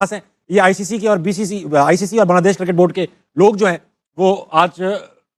पास हैं ये आईसीसी के और आईसीसी और बांग्लादेश क्रिकेट बोर्ड के लोग जो हैं वो आज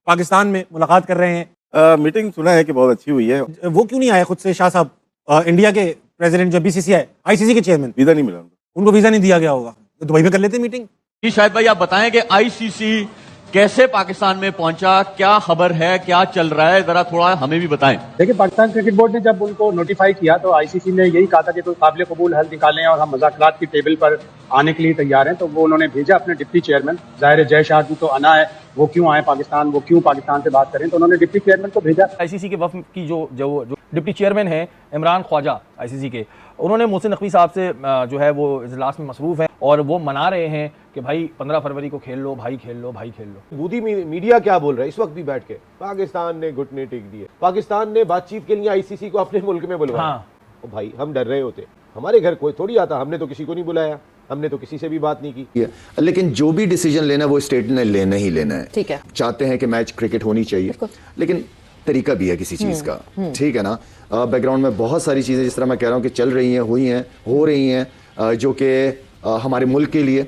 पाकिस्तान में मुलाकात कर रहे हैं। मीटिंग सुना है कि बहुत अच्छी हुई है। वो क्यों नहीं आए खुद से शाह साहब, इंडिया के प्रेसिडेंट जो बीसीसीआई आईसीसी के चेयरमैन? वीजा नहीं मिला उनको वीजा नहीं दिया गया होगा, तो दुबई में कर लेते मीटिंग। जी शायद भाई आप बताएं कि आईसीसी कैसे पाकिस्तान में पहुंचा, क्या खबर है, क्या चल रहा है, जरा थोड़ा हमें भी बताएं। देखिए, पाकिस्तान क्रिकेट बोर्ड ने जब उनको नोटिफाई किया तो आईसीसी ने यही कहा था कि कोई काबिल कबूल हल निकालें और हम मुज़ाकरात की टेबल पर आने के लिए तैयार हैं। तो वो उन्होंने भेजा अपने डिप्टी चेयरमैन, जाहिर है जय शाह जी तो आना है, वो क्यों आए पाकिस्तान, वो क्यों पाकिस्तान से बात करें, तो उन्होंने डिप्टी चेयरमैन को भेजा। आईसीसी के वफ़द की जो डिप्टी चेयरमैन हैं इमरान ख्वाजा आईसीसी के, उन्होंने मोहसिन नकवी साहब से जो है वो इजलास में मसरूफ़ हैं और वो मना रहे हैं कि भाई 15 फरवरी को खेल लो भाई, खेल लो भाई, खेल लो। बूदी मीडिया क्या बोल रहा है इस वक्त भी बैठ के? पाकिस्तान ने घुटने टेक दिए, पाकिस्तान ने बातचीत के लिए आईसीसी को अपने मुल्क में बुलवाया। हाँ। ओ भाई, हम डर रहे होते, हमारे घर कोई थोड़ी आता, हमने तो किसी को नहीं बुलाया, हमने तो किसी से भी बात नहीं की। लेकिन जो भी डिसीजन लेना वो स्टेट ने लेना ही लेना है। ठीक है, चाहते हैं कि मैच क्रिकेट होनी चाहिए, लेकिन तरीका भी है किसी चीज का, ठीक है ना। बैकग्राउंड में बहुत सारी चीजें जिस तरह मैं कह रहा हूं कि चल रही हैं, हुई हैं, हो रही हैं, जो कि हमारे मुल्क के लिए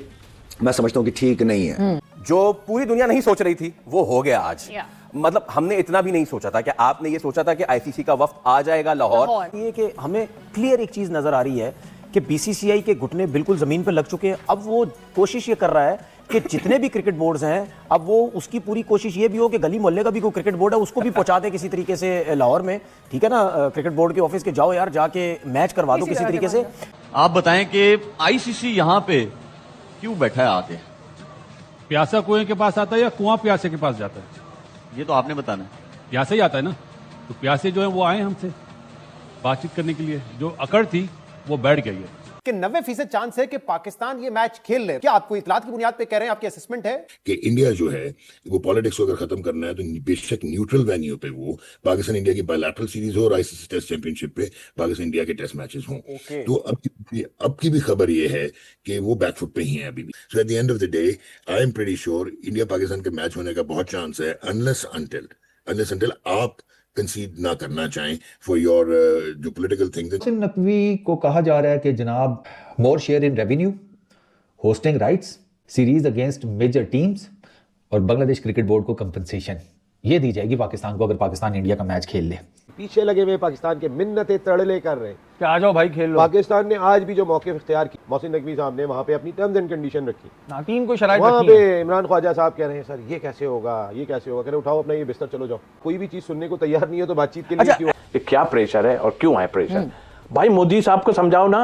मैं समझता हूं कि ठीक नहीं है। जो पूरी दुनिया नहीं सोच रही थी वो हो गया आज। मतलब हमने इतना भी नहीं सोचा था कि आपने ये सोचा था कि आईसीसी का वफ्द आ जाएगा लाहौर। ये कि हमें क्लियर एक चीज नजर आ रही है कि बीसीसीआई के घुटने बिल्कुल जमीन पर लग चुके हैं। अब वो कोशिश ये कर रहा है कि जितने भी क्रिकेट बोर्ड्स हैं, अब वो उसकी पूरी कोशिश ये भी हो कि गली मोहल्ले का भी कोई क्रिकेट बोर्ड है उसको भी पहुंचा दे किसी तरीके से लाहौर में, ठीक है ना। क्रिकेट बोर्ड के ऑफिस के जाओ यार, जाके मैच करवा दो किसी तरीके से। आप बताएं कि आईसीसी यहां पे क्यों बैठा है आके? प्यासा कुएं के पास आता है या कुआं प्यासे के पास जाता है? ये तो आपने बताना है। प्यासे ही आता है ना, तो प्यासे जो है वो आए हमसे बातचीत करने के लिए, जो अकड़ थी वो बैठ गई है कि 90% चांस है कि पाकिस्तान ये मैच खेल ले। क्या आपको इतलात की बुनियाद पे कह रहे हैं, आपकी असेसमेंट है कि इंडिया जो है वो पॉलिटिक्स को अगर खत्म करना है तो बेशक न्यूट्रल वेन्यू पे वो पाकिस्तान इंडिया की बायलैटरल सीरीज हो और आईसीसी टेस्ट चैंपियनशिप पे पाकिस्तान इंडिया के टेस्ट मैचेस हों। तो अब की भी खबर ये है कि वो बैकफुट पे ही है अभी भी। So at the end of the day I am pretty sure India Pakistan के मैच होने का बहुत चांस है, अनलेस अनटिल आप कंसीड ना करना चाहें फॉर योर जो पॉलिटिकल थिंग्स। मोहसिन नकवी को कहा जा रहा है कि जनाब more share in revenue, hosting rights, series against major teams और बांग्लादेश क्रिकेट बोर्ड को कंपनसेशन ये दी जाएगी पाकिस्तान को अगर पाकिस्तान इंडिया का मैच खेल ले। पीछे लगे हुए पाकिस्तान के मिन्नतें तड़ले कर रहे हैं कि आ जाओ भाई खेल लो। पाकिस्तान ने आज भी जो मौके इख्तियार की, मोहसिन नकवी साहब ने वहां पे अपनी टर्म्स एंड कंडीशन रखी, नाटीन को शराइत वहां रखी पे इमरान ख्वाजा साहब कह रहे हैं सर ये कैसे होगा, ये कैसे होगा। कह रहे उठाओ अपना ये बिस्तर चलो जाओ। कोई भी चीज सुनने को तैयार नहीं है तो बातचीत के लिए क्यों? क्या प्रेशर है और क्यों है प्रेशर? भाई मोदी साहब को समझाओ ना,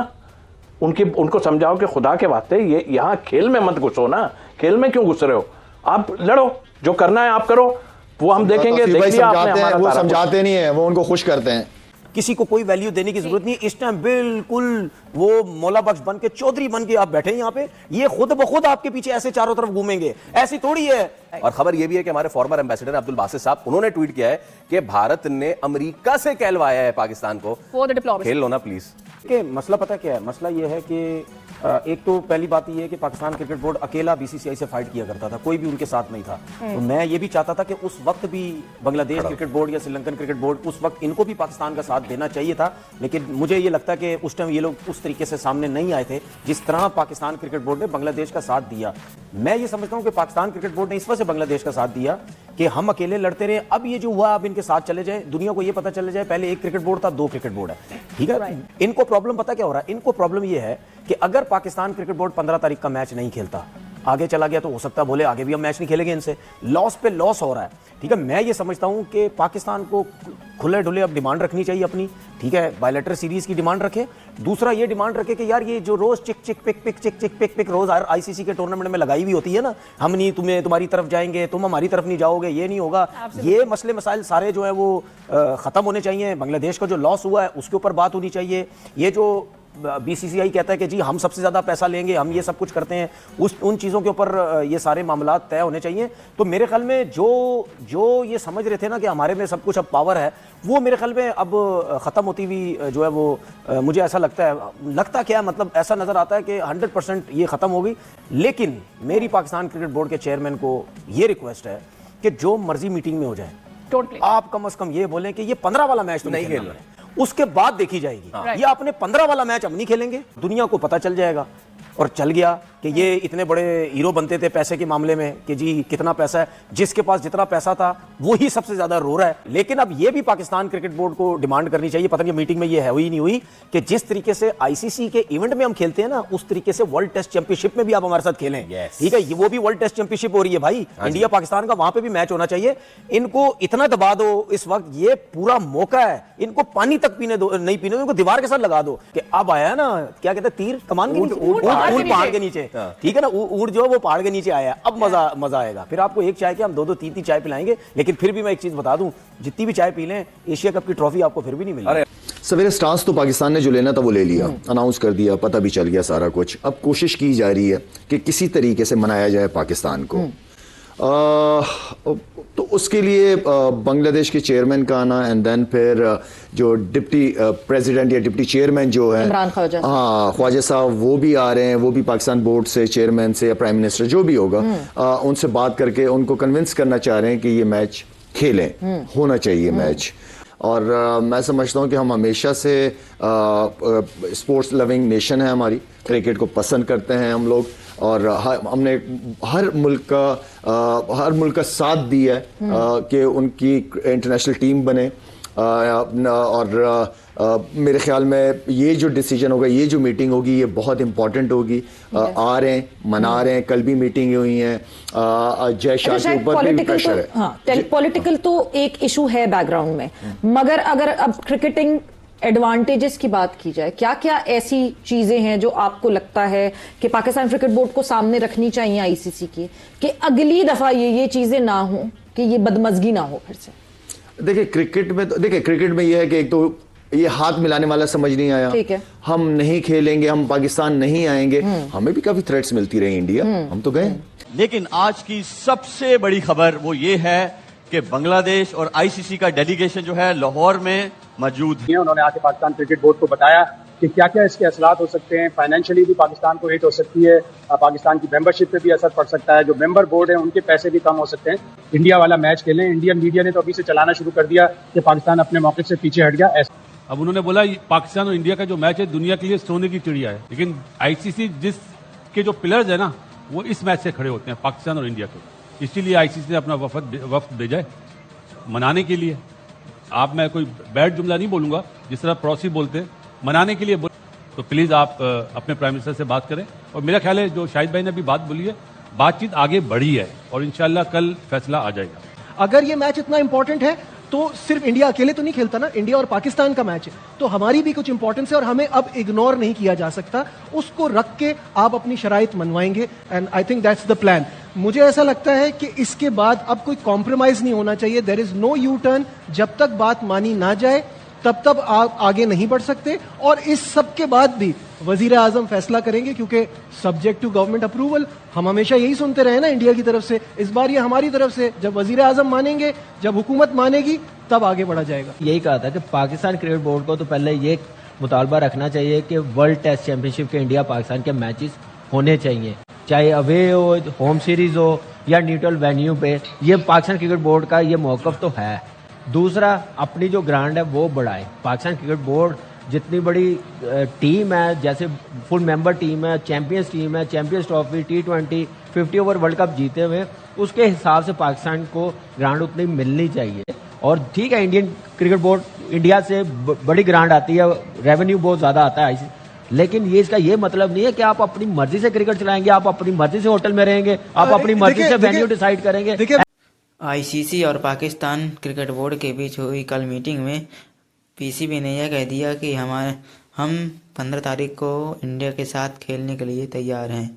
उनको समझाओ कि खुदा के वास्ते ये यहाँ खेल में मत घुसो ना, खेल में क्यों घुस रहे हो? आप लड़ो, जो करना है आप करो, वो हम देखेंगे। वो समझाते नहीं है, वो उनको खुश करते हैं। किसी को कोई वैल्यू देने की जरूरत नहीं है इस टाइम। बिल्कुल वो मौला बख्श बन के, चौधरी बन के आप बैठे हैं यहाँ पे, ये खुद ब खुद आपके पीछे ऐसे चारों तरफ घूमेंगे, ऐसी थोड़ी है। और खबर यह भी है कि हमारे फॉर्मर एम्बेसडर अब्दुल बासित साहब, उन्होंने ट्वीट किया है कि भारत ने अमेरिका से कहलवाया है पाकिस्तान को खेल लो ना प्लीज। कि मसला पता क्या है? मसला ये है कि एक तो पहली बात ये है कि पाकिस्तान क्रिकेट बोर्ड अकेला बीसीसीआई से फाइट किया करता था, कोई भी उनके साथ नहीं था। तो मैं ये भी चाहता था कि उस वक्त भी बांग्लादेश क्रिकेट बोर्ड या श्रीलंकन क्रिकेट बोर्ड, उस वक्त इनको भी पाकिस्तान का साथ देना चाहिए था। लेकिन मुझे ये लगता है कि उस टाइम ये लोग उस तरीके से सामने नहीं आए थे जिस तरह पाकिस्तान क्रिकेट बोर्ड ने बांग्लादेश का साथ दिया। मैं ये समझता हूँ कि पाकिस्तान क्रिकेट बोर्ड ने इस वजह से बांग्लादेश का साथ दिया कि हम अकेले लड़ते रहे। अब ये जो हुआ, अब इनके साथ चले जाए, दुनिया को ये पता चले जाए पहले एक क्रिकेट बोर्ड था, 2 क्रिकेट बोर्ड है, ठीक है। इनको प्रॉब्लम पता क्या हो रहा है? इनको प्रॉब्लम ये है कि अगर पाकिस्तान क्रिकेट बोर्ड 15 तारीख का मैच नहीं खेलता, आगे चला गया, तो हो सकता है बोले आगे भी हम मैच नहीं खेलेंगे इनसे। लॉस पे लॉस हो रहा है, ठीक है। मैं ये समझता हूं कि पाकिस्तान को खुले ढुले अब डिमांड रखनी चाहिए अपनी, ठीक है। बायलैटरल सीरीज की डिमांड रखे। दूसरा ये डिमांड रखे कि यार ये जो रोज चिक चिक पिक पिक चिक चिक पिक पिक रोज आईसीसी के टूर्नामेंट में लगाई हुई होती है ना, हम नहीं तुम्हारी तरफ जाएंगे, तुम हमारी तरफ नहीं जाओगे, ये नहीं होगा। ये मसले मसाइल सारे जो है वो खत्म होने चाहिए। बांग्लादेश का जो लॉस हुआ है उसके ऊपर बात होनी चाहिए। ये जो बीसीसीआई कहता है कि जी हम सबसे ज़्यादा पैसा लेंगे, हम ये सब कुछ करते हैं, उन चीज़ों के ऊपर ये सारे मामला तय होने चाहिए। तो मेरे ख्याल में जो ये समझ रहे थे ना कि हमारे में सब कुछ अब पावर है, वो मेरे ख्याल में अब ख़त्म होती हुई जो है वो मुझे ऐसा लगता क्या मतलब ऐसा नज़र आता है कि 100% ये ख़त्म होगी। लेकिन मेरी पाकिस्तान क्रिकेट बोर्ड के चेयरमैन को ये रिक्वेस्ट है कि जो मर्जी मीटिंग में हो जाए, आप कम से कम ये बोलें कि ये 15 वाला मैच तो नहीं खेलना है, उसके बाद देखी जाएगी। ये अपने 15 वाला मैच हम नहीं खेलेंगे, दुनिया को पता चल जाएगा और चल गया कि ये इतने बड़े हीरो बनते थे पैसे के मामले में कि जी कितना पैसा है, जिसके पास जितना पैसा था वो ही सबसे ज्यादा रो रहा है। लेकिन अब ये भी पाकिस्तान क्रिकेट बोर्ड को डिमांड करनी चाहिए, पता नहीं मीटिंग में ये है हुई नहीं हुई, कि जिस तरीके से आईसीसी के इवेंट में हम खेलते हैं ना, उस तरीके से वर्ल्ड टेस्ट चैंपियनशिप में भी आप हमारे साथ खेलें। ठीक है, वो भी वर्ल्ड टेस्ट चैंपियनशिप हो रही है भाई, इंडिया पाकिस्तान का, वहां पे भी मैच होना चाहिए। इनको इतना दबा दो इस वक्त, ये पूरा मौका है, इनको पानी तक पीने दो, नहीं पीने दो, इनको दीवार के साथ लगा दो कि अब आया ना, क्या कहते हैं, तीर कमान के नीचे, ऊंट पहाड़ के नीचे, ठीक है ना, ऊंट जो वो पहाड़ के नीचे आया, अब मजा आएगा। फिर आपको एक चाय के हम 2-2 3-3 चाय पिलाएंगे, लेकिन फिर भी मैं एक चीज बता दूं, जितनी भी चाय पी लें, एशिया कप की ट्रॉफी आपको फिर भी नहीं मिलेगी। सवेरे स्टार्स तो पाकिस्तान ने जो लेना था वो ले लिया, अनाउंस कर दिया, पता भी चल गया सारा कुछ। अब कोशिश की जा रही है कि किसी तरीके से मनाया जाए पाकिस्तान को। तो उसके लिए बांग्लादेश के चेयरमैन का आना, एंड देन फिर जो डिप्टी प्रेसिडेंट या डिप्टी चेयरमैन जो है इमरान ख्वाजा, हाँ ख्वाजा साहब, वो भी आ रहे हैं, वो भी पाकिस्तान बोर्ड से, चेयरमैन से या प्राइम मिनिस्टर जो भी होगा, उनसे बात करके उनको कन्विंस करना चाह रहे हैं कि ये मैच खेलें, होना चाहिए मैच। और मैं समझता हूँ कि हम हमेशा से स्पोर्ट्स लविंग नेशन है हमारी, क्रिकेट को पसंद करते हैं हम लोग, और हमने हर मुल्क का साथ दिया है कि उनकी इंटरनेशनल टीम बने। और मेरे ख्याल में ये जो डिसीजन होगा, ये जो मीटिंग होगी, ये बहुत इंपॉर्टेंट होगी। आ रहे हैं, मना रहे हैं, कल भी मीटिंग हुई है, जय शाह के ऊपर भी प्रेशर है। पॉलिटिकल तो एक इशू है बैकग्राउंड में, मगर अगर अब क्रिकेटिंग एडवांटेजेस की बात की जाए, क्या क्या ऐसी चीजें हैं जो आपको लगता है कि पाकिस्तान क्रिकेट बोर्ड को सामने रखनी चाहिए आईसीसी की, कि अगली दफा ये चीजें ना हो, कि ये बदमजगी ना हो फिर से? देखिए क्रिकेट में ये है कि एक तो ये हाथ मिलाने वाला समझ नहीं आया, ठीक है, हम नहीं खेलेंगे, हम पाकिस्तान नहीं आएंगे, हमें भी काफी थ्रेट्स मिलती रही इंडिया, हम तो गए। लेकिन आज की सबसे बड़ी खबर वो ये है कि बांग्लादेश और आईसीसी का डेलीगेशन जो है लाहौर में मौजूद है। उन्होंने आके पाकिस्तान क्रिकेट बोर्ड को बताया कि क्या क्या इसके असरात हो सकते हैं, फाइनेंशियली भी पाकिस्तान को हिट हो सकती है, पाकिस्तान की मेंबरशिप पे भी असर पड़ सकता है, जो मेंबर बोर्ड है उनके पैसे भी कम हो सकते हैं, इंडिया वाला मैच खेलें। इंडियन मीडिया ने तो अभी से चलाना शुरू कर दिया कि पाकिस्तान अपने मौके से पीछे हट गया। अब उन्होंने बोला पाकिस्तान और इंडिया का जो मैच है दुनिया के लिए सोने की चिड़िया है, लेकिन आईसीसी जिसके जो पिलर्स है ना, वो इस मैच से खड़े होते हैं, पाकिस्तान और इंडिया के। इसीलिए आईसीसी ने अपना वफ्द भेजा है मनाने के लिए। आप, मैं कोई बैड जुमला नहीं बोलूंगा, जिस तरह पड़ोसी बोलते हैं, मनाने के लिए तो प्लीज आप अपने प्राइम मिनिस्टर से बात करें। और मेरा ख्याल है जो शाहिद भाई ने अभी बात बोली है, बातचीत आगे बढ़ी है और इंशाल्लाह कल फैसला आ जाएगा। अगर ये मैच इतना इंपॉर्टेंट है तो सिर्फ इंडिया अकेले तो नहीं खेलता ना, इंडिया और पाकिस्तान का मैच है, तो हमारी भी कुछ इंपॉर्टेंस है और हमें अब इग्नोर नहीं किया जा सकता। उसको रख के आप अपनी शराइत मनवाएंगे, and I think that's the plan. मुझे ऐसा लगता है कि इसके बाद अब कोई कॉम्प्रोमाइज नहीं होना चाहिए। There is no U turn. जब तक बात मानी ना जाए तब आप आगे नहीं बढ़ सकते। और इस सब के बाद भी वजीर आजम फैसला करेंगे, क्योंकि सब्जेक्ट टू गवर्नमेंट अप्रूवल, हम हमेशा यही सुनते रहे ना इंडिया की तरफ से। इस बार ये हमारी तरफ से, जब वजीर आजम मानेंगे, जब हुकूमत मानेगी, तब आगे बढ़ा जाएगा। यही कहा था कि पाकिस्तान क्रिकेट बोर्ड को तो पहले ये मुतालबा रखना चाहिए कि वर्ल्ड टेस्ट चैंपियनशिप के इंडिया पाकिस्तान के मैचेस होने चाहिए, चाहे अवे हो, होम सीरीज हो या न्यूट्रल वेन्यू पे। ये पाकिस्तान क्रिकेट बोर्ड का ये मौकफ तो है। दूसरा, अपनी जो ग्रांड है वो बढ़ाए। पाकिस्तान क्रिकेट बोर्ड जितनी बड़ी टीम है, जैसे फुल मेंबर टीम है, चैंपियंस टीम है, champions trophy, T20, 50 over world cup जीते हुए, उसके हिसाब से पाकिस्तान को ग्रांड उतनी मिलनी चाहिए। और ठीक है, इंडियन क्रिकेट बोर्ड इंडिया से बड़ी ग्रांड आती है, रेवेन्यू बहुत ज़्यादा आता है, लेकिन ये इसका ये मतलब नहीं है कि आप अपनी मर्जी से क्रिकेट चलाएंगे, आप अपनी मर्जी से होटल में रहेंगे, आप अपनी मर्जी से वेन्यू डिसाइड करेंगे। आईसीसी और पाकिस्तान क्रिकेट बोर्ड के बीच हुई कल मीटिंग में पीसीबी ने यह कह दिया कि हम 15 तारीख को इंडिया के साथ खेलने के लिए तैयार हैं,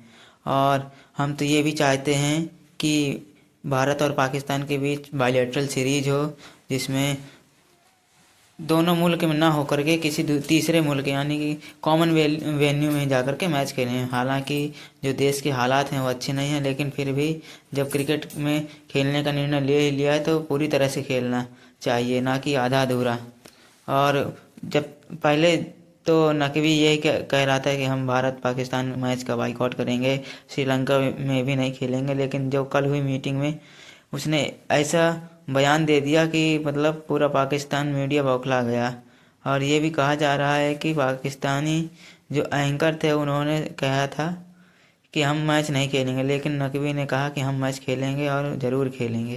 और हम तो ये भी चाहते हैं कि भारत और पाकिस्तान के बीच बायलैटरल सीरीज हो, जिसमें दोनों मुल्क में ना होकर के किसी तीसरे मुल्क यानी कि कॉमन वेन्यू में जाकर के मैच खेलें। हालांकि जो देश के हालात हैं वो अच्छे नहीं हैं, लेकिन फिर भी जब क्रिकेट में खेलने का निर्णय ले लिया है तो पूरी तरह से खेलना चाहिए, ना कि आधा अधूरा। और जब पहले तो नकवी यही कह रहा था कि हम भारत पाकिस्तान मैच का बाइकआउट करेंगे, श्रीलंका में भी नहीं खेलेंगे, लेकिन जो कल हुई मीटिंग में उसने ऐसा बयान दे दिया कि मतलब पूरा पाकिस्तान मीडिया बौखला गया। और ये भी कहा जा रहा है कि पाकिस्तानी जो एंकर थे उन्होंने कहा था कि हम मैच नहीं खेलेंगे, लेकिन नकवी ने कहा कि हम मैच खेलेंगे और ज़रूर खेलेंगे।